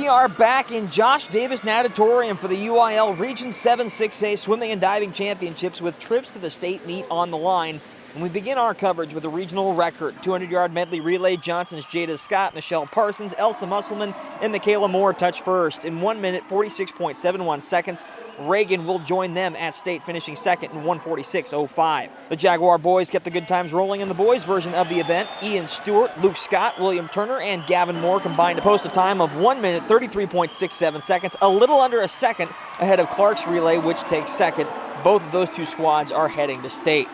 We are back in Josh Davis Natatorium for the UIL Region 7-6A Swimming and Diving Championships with trips to the state meet on the line. And we begin our coverage with a regional record. 200-yard medley relay, Johnson's Jada Scott, Michelle Parsons, Elsa Musselman, and Michaela Moore touch first. In 1 minute, 46.71 seconds, Reagan will join them at state, finishing second in 1:46.05. The Jaguar boys kept the good times rolling in the boys' version of the event. Ian Stewart, Luke Scott, William Turner, and Gavin Moore combined to post a time of 1 minute, 33.67 seconds, a little under a second ahead of Clark's relay, which takes second. Both of those two squads are heading to state.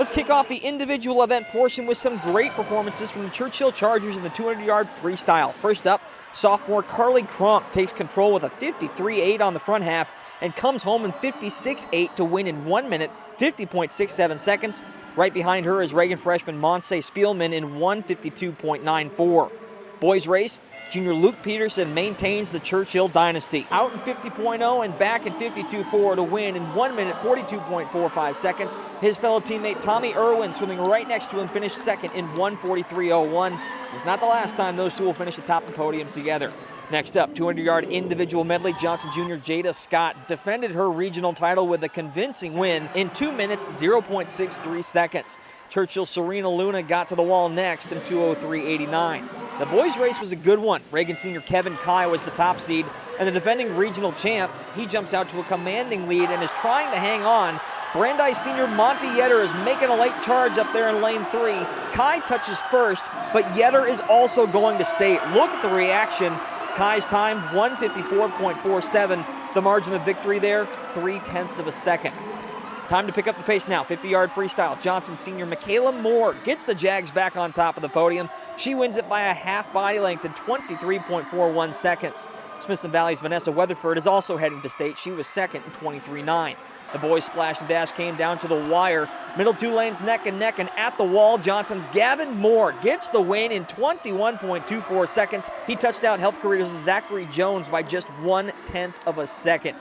Let's kick off the individual event portion with some great performances from the Churchill Chargers in the 200-yard freestyle. First up, sophomore Carly Cronk takes control with a 53.8 on the front half and comes home in 56.8 to win in 1 minute, 50.67 seconds. Right behind her is Reagan freshman Monse Spielman in 1:52.94. Boys race, junior Luke Peterson maintains the Churchill dynasty. Out in 50.0 and back in 52.4 to win in 1 minute, 42.45 seconds. His fellow teammate Tommy Irwin, swimming right next to him, finished second in 1:43.01. It's not the last time those two will finish atop the podium together. Next up, 200-yard individual medley, Johnson Jr. Jada Scott defended her regional title with a convincing win in 2 minutes, 0.63 seconds. Churchill's Serena Luna got to the wall next in 2:03.89. The boys' race was a good one. Reagan senior Kevin Kai was the top seed, and the defending regional champ, he jumps out to a commanding lead and is trying to hang on. Brandeis senior Monty Yetter is making a late charge up there in lane 3. Kai touches first, but Yetter is also going to state. Look at the reaction. Kai's time, 1:54.47. The margin of victory there, 0.3 of a second. Time to pick up the pace now. 50-yard freestyle. Johnson senior Michaela Moore gets the Jags back on top of the podium. She wins it by a half body length in 23.41 seconds. Smithson Valley's Vanessa Weatherford is also heading to state. She was second in 23.9. The boys' splash and dash came down to the wire. Middle two lanes neck and neck, and at the wall, Johnson's Gavin Moore gets the win in 21.24 seconds. He touched out Health Careers' Zachary Jones by just 1/10 of a second.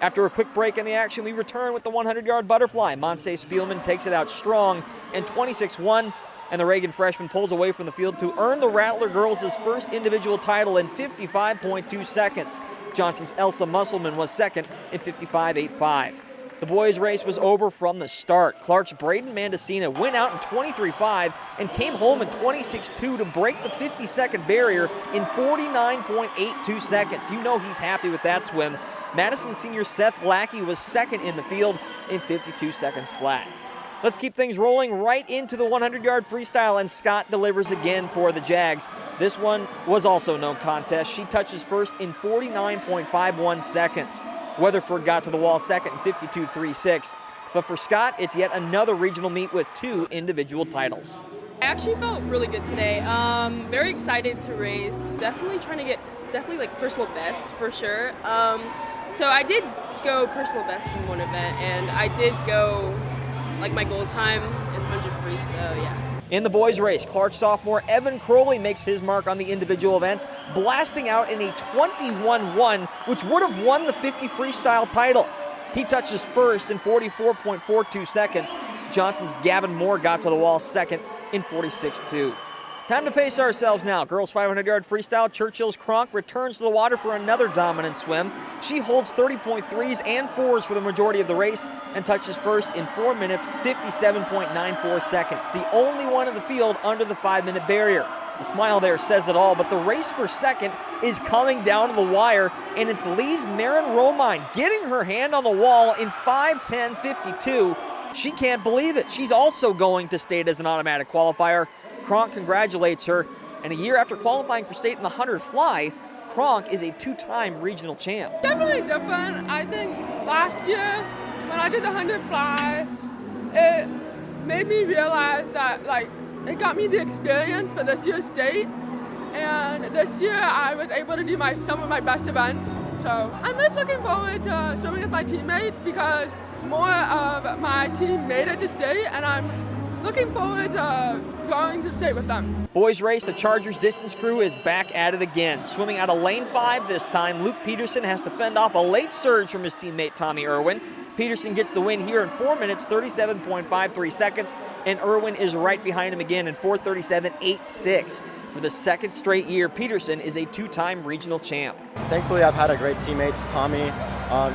After a quick break in the action, we return with the 100-yard butterfly. Monse Spielman takes it out strong in 26.1, and the Reagan freshman pulls away from the field to earn the Rattler girls' first individual title in 55.2 seconds. Johnson's Elsa Musselman was second in 55.85. The boys' race was over from the start. Clark's Braden Mandacina went out in 23.5 and came home in 26.2 to break the 50-second barrier in 49.82 seconds. You know he's happy with that swim. Madison senior Seth Lackey was second in the field in 52 seconds flat. Let's keep things rolling right into the 100-yard freestyle, and Scott delivers again for the Jags. This one was also no contest. She touches first in 49.51 seconds. Weatherford got to the wall second in 52.36. But for Scott, it's yet another regional meet with 2 individual titles. I actually felt really good today. Very excited to race. Definitely trying to get like personal best for sure. So I did go personal best in one event, and I did go like my goal time in 100 free, so yeah. In the boys' race, Clark sophomore Evan Croley makes his mark on the individual events, blasting out in a 21.1, which would have won the 50 freestyle title. He touches first in 44.42 seconds. Johnson's Gavin Moore got to the wall second in 46.2. Time to pace ourselves now. Girls 500-yard freestyle, Churchill's Cronk returns to the water for another dominant swim. She holds 30.3s and 4s for the majority of the race and touches first in 4 minutes, 57.94 seconds. The only one in the field under the 5-minute barrier. The smile there says it all, but the race for second is coming down to the wire, and it's Lee's Marin Romine getting her hand on the wall in 5:10.52. She can't believe it. She's also going to state as an automatic qualifier. Cronk congratulates her, and a year after qualifying for state in the 100 fly, Cronk is a 2-time regional champ. Definitely different. I think last year when I did the 100 fly, it made me realize that it got me the experience for this year's state, and this year I was able to do some of my best events. So I'm just looking forward to swimming with my teammates because more of my team made it to state, and I'm looking forward to going to state with them. Boys race, the Chargers distance crew is back at it again. Swimming out of lane 5 this time, Luke Peterson has to fend off a late surge from his teammate Tommy Irwin. Peterson gets the win here in 4 minutes, 37.53 seconds. and Irwin is right behind him again in 4:37.86. For the second straight year, Peterson is a two-time regional champ. Thankfully, I've had a great teammates. Tommy,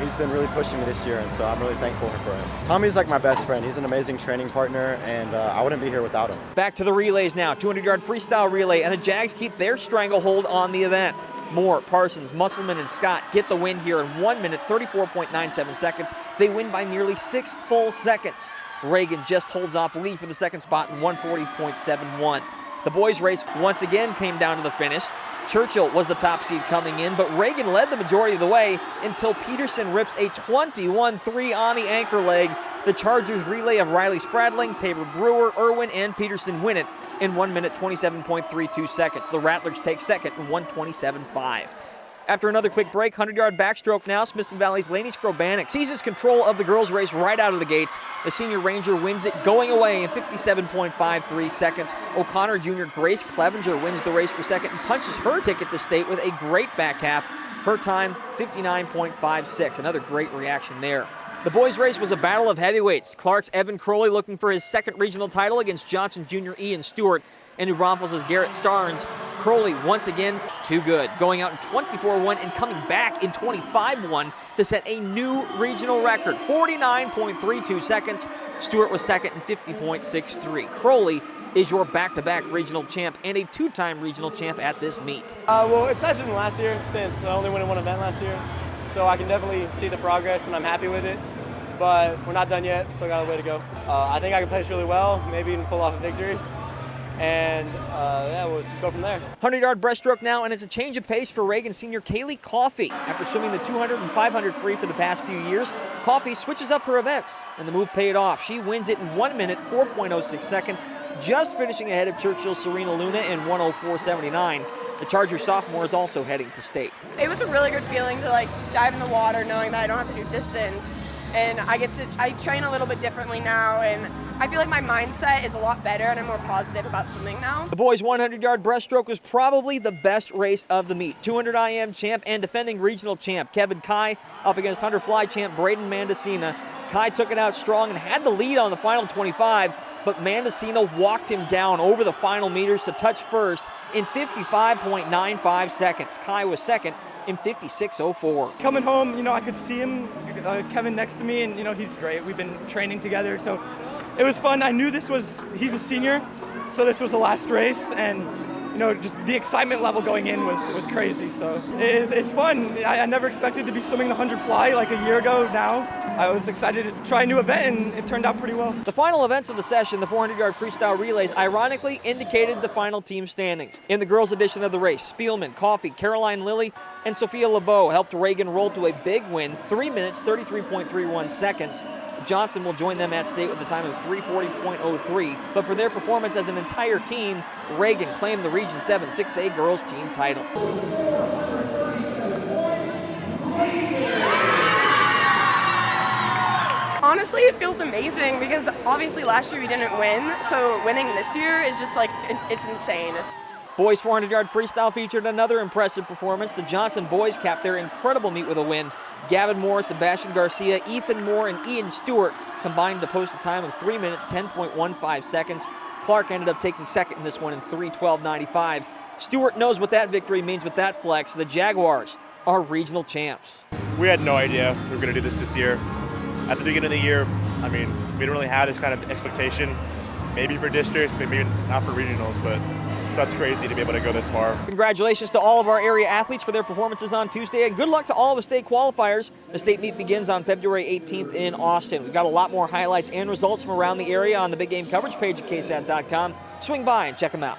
he's been really pushing me this year, and so I'm really thankful for him. Tommy's like my best friend. He's an amazing training partner, and I wouldn't be here without him. Back to the relays now, 200-yard freestyle relay, and the Jags keep their stranglehold on the event. Moore, Parsons, Musselman, and Scott get the win here in 1 minute, 34.97 seconds. They win by nearly 6 full seconds. Reagan just holds off the lead for the second spot in 1:40.71. The boys' race once again came down to the finish. Churchill was the top seed coming in, but Reagan led the majority of the way until Peterson rips a 21-3 on the anchor leg. The Chargers relay of Riley Spradling, Tabor Brewer, Irwin, and Peterson win it in 1 minute, 27.32 seconds. The Rattlers take second in 1:27.5. After another quick break, 100-yard backstroke now. Smithson Valley's Lainey Skrobanek seizes control of the girls' race right out of the gates. The senior Ranger wins it going away in 57.53 seconds. O'Connor Jr. Grace Clevenger wins the race for second and punches her ticket to state with a great back half. Her time, 59.56. Another great reaction there. The boys' race was a battle of heavyweights. Clark's Evan Croley looking for his second regional title against Johnson Jr. Ian Stewart. And New Braunfels' Garrett Starnes. Croley once again too good, going out in 24-1 and coming back in 25-1 to set a new regional record, 49.32 seconds. Stewart was second in 50.63. Croley is your back-to-back regional champ and a two-time regional champ at this meet. Well, it's nicer than last year since I only went in one event last year. So I can definitely see the progress and I'm happy with it. But we're not done yet, so I got a way to go. I think I can place really well, maybe even pull off a victory. And yeah, we'll go from there. 100-yard breaststroke now, and it's a change of pace for Reagan senior Kaylee Coffey. After swimming the 200 and 500 free for the past few years, Coffey switches up her events, and the move paid off. She wins it in 1 minute, 4.06 seconds, just finishing ahead of Churchill's Serena Luna in 1:04.79. The Charger sophomore is also heading to state. It was a really good feeling to dive in the water knowing that I don't have to do distance. And I train a little bit differently now, and I feel like my mindset is a lot better and I'm more positive about swimming now. The boys' 100-yard breaststroke was probably the best race of the meet. 200 IM champ and defending regional champ Kevin Kai up against 100 fly champ Braden Mandacina. Kai took it out strong and had the lead on the final 25, but Mandacina walked him down over the final meters to touch first in 55.95 seconds. Kai was second in 56.04. Coming home, I could see him, Kevin next to me, and he's great. We've been training together, so it was fun. I knew he's a senior, so this was the last race, and just the excitement level going in was crazy. So it's fun. I never expected to be swimming the 100 fly like a year ago now. I was excited to try a new event, and it turned out pretty well. The final events of the session, the 400-yard freestyle relays, ironically indicated the final team standings. In the girls' edition of the race, Spielman, Coffey, Caroline Lilly, and Sophia LeBeau helped Reagan roll to a big win, 3 minutes, 33.31 seconds. Johnson will join them at state with a time of 3:40.03. But for their performance as an entire team, Reagan claimed the Region 7-6A girls team title. Honestly, it feels amazing because obviously last year we didn't win, so winning this year is just it's insane. Boys 400-yard freestyle featured another impressive performance. The Johnson boys capped their incredible meet with a win. Gavin Moore, Sebastian Garcia, Ethan Moore, and Ian Stewart combined to post a time of 3 minutes, 10.15 seconds. Clark ended up taking second in this one in 3:12.95. Stewart knows what that victory means with that flex. The Jaguars are regional champs. We had no idea we were going to do this year. At the beginning of the year, we didn't really have this kind of expectation. Maybe for districts, maybe not for regionals, but so that's crazy to be able to go this far. Congratulations to all of our area athletes for their performances on Tuesday, and good luck to all the state qualifiers. The state meet begins on February 18th in Austin. We've got a lot more highlights and results from around the area on the Big Game coverage page at ksat.com. Swing by and check them out.